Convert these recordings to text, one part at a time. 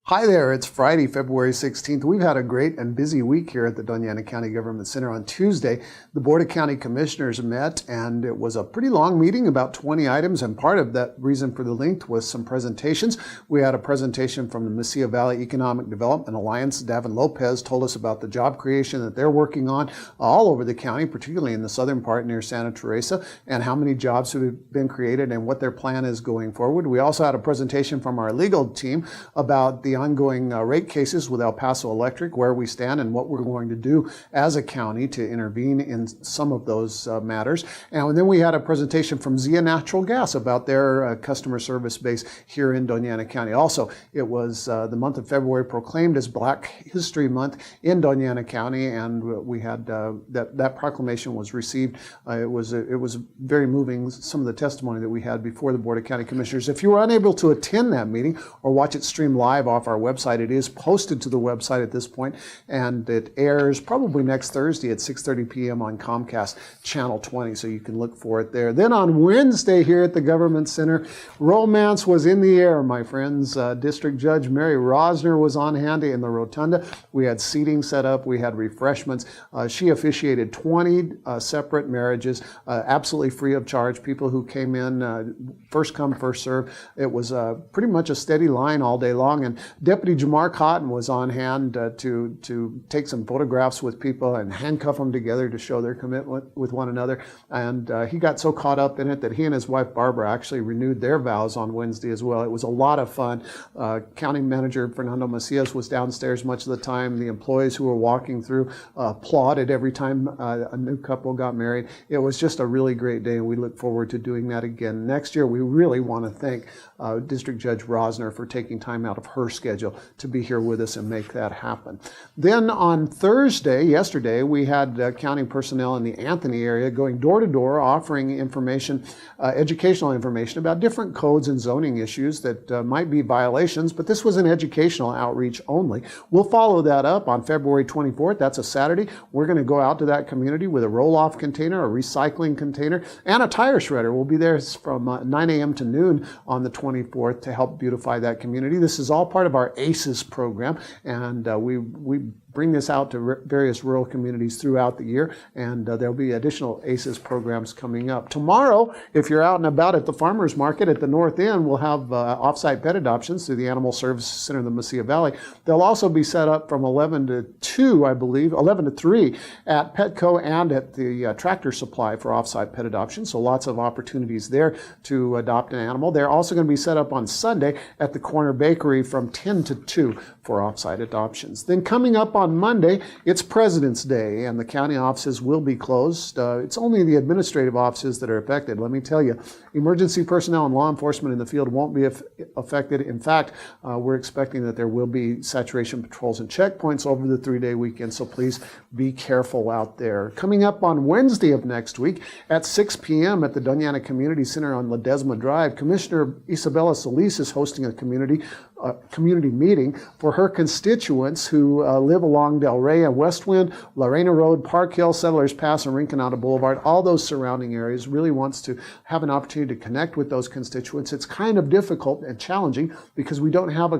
Hi there, it's Friday, February 16th. We've had a great and busy week here at the Doña Ana County Government Center. On Tuesday, the Board of County Commissioners met, and it was a pretty long meeting, about 20 items, and part of that reason for the length was some presentations. We had a presentation from the Mesilla Valley Economic Development Alliance. Davin Lopez told us about the job creation that they're working on all over the county, particularly in the southern part near Santa Teresa, and how many jobs have been created and what their plan is going forward. We also had a presentation from our legal team about the ongoing rate cases with El Paso Electric, where we stand and what we're going to do as a county to intervene in some of those matters. And then we had a presentation from Zia Natural Gas about their customer service base here in Doña Ana County. Also, it was the month of February proclaimed as Black History Month in Doña Ana County, and we had that proclamation was received. It was very moving, some of the testimony that we had before the Board of County Commissioners. If you were unable to attend that meeting or watch it stream live off our website, it is posted to the website at this point, and it airs probably next Thursday at 6:30 p.m. on Comcast Channel 20, so you can look for it there. Then on Wednesday here at the Government Center, romance was in the air, my friends. District Judge Mary Rosner was on hand in the rotunda. We had seating set up, we had refreshments. She officiated 20 separate marriages, absolutely free of charge. People who came in, first come, first serve. It was pretty much a steady line all day long, and Deputy Jamar Cotton was on hand to take some photographs with people and handcuff them together to show their commitment with one another. And he got so caught up in it that he and his wife Barbara actually renewed their vows on Wednesday as well. It was a lot of fun. County Manager Fernando Macias was downstairs much of the time. The employees who were walking through applauded every time a new couple got married. It was just a really great day, and we look forward to doing that again next year. We really want to thank District Judge Rosner for taking time out of her schedule to be here with us and make that happen. Then on Thursday, yesterday, we had county personnel in the Anthony area going door to door offering information, educational information about different codes and zoning issues that might be violations, but this was an educational outreach only. We'll follow that up on February 24th. That's a Saturday. We're going to go out to that community with a roll-off container, a recycling container, and a tire shredder. We'll be there from 9 a.m. to noon on the 24th to help beautify that community. This is all part of our ACES program, and we bring this out to various rural communities throughout the year, and there'll be additional ACES programs coming up. Tomorrow, if you're out and about at the farmers market at the North End, we'll have off-site pet adoptions through the Animal Services Center in the Mesilla Valley. They'll also be set up from 11 to 2, I believe, 11 to 3 at Petco and at the Tractor Supply for off-site pet adoption, so lots of opportunities there to adopt an animal. They're also going to be set up on Sunday at the Corner Bakery from 10 to 2 for off-site adoptions. Then coming up on Monday, it's President's Day, and the county offices will be closed. It's only the administrative offices that are affected. Let me tell you, emergency personnel and law enforcement in the field won't be affected. In fact, we're expecting that there will be saturation patrols and checkpoints over the 3-day weekend, so please be careful out there. Coming up on Wednesday of next week at 6 p.m. at the Doña Ana Community Center on Ledesma Drive, Commissioner Isabella Solis is hosting a community meeting for her constituents who live along Del Rey and Westwind, Lorena Road, Park Hill, Settlers Pass, and Rinconada Boulevard, all those surrounding areas. Really wants to have an opportunity to connect with those constituents. It's kind of difficult and challenging because we don't have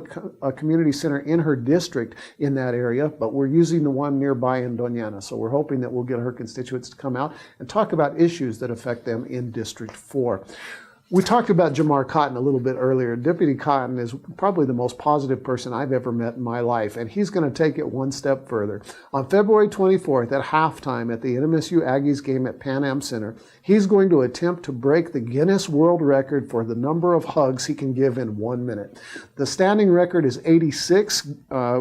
a community center in her district in that area, but we're using the one nearby in Doña Ana. So we're hoping that we'll get her constituents to come out and talk about issues that affect them in District 4. We talked about Jamar Cotton a little bit earlier. Deputy Cotton is probably the most positive person I've ever met in my life, and he's going to take it one step further. On February 24th at halftime at the NMSU Aggies game at Pan Am Center, he's going to attempt to break the Guinness World Record for the number of hugs he can give in 1 minute. The standing record is 86,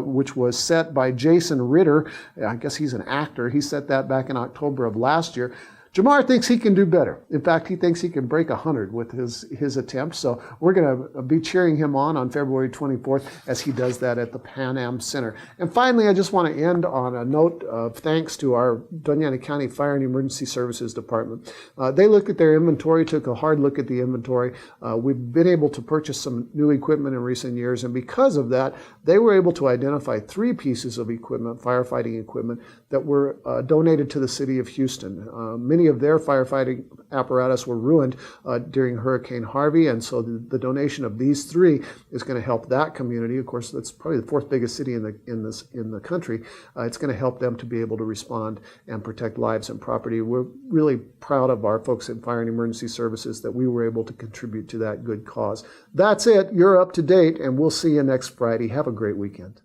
which was set by Jason Ritter. I guess he's an actor. He set that back in October of last year. Jamar thinks he can do better. In fact, he thinks he can break 100 with his attempt. So we're going to be cheering him on February 24th as he does that at the Pan Am Center. And finally, I just want to end on a note of thanks to our Doña Ana County Fire and Emergency Services Department. They looked at their inventory, took a hard look at the inventory. We've been able to purchase some new equipment in recent years, and because of that, they were able to identify 3 pieces of equipment, firefighting equipment, that were donated to the city of Houston. Many of their firefighting apparatus were ruined during Hurricane Harvey, and so the donation of these 3 is going to help that community. Of course, that's probably the 4th biggest city in the country. It's going to help them to be able to respond and protect lives and property. We're really proud of our folks in Fire and Emergency Services that we were able to contribute to that good cause. That's it. You're up to date, and we'll see you next Friday. Have a great weekend.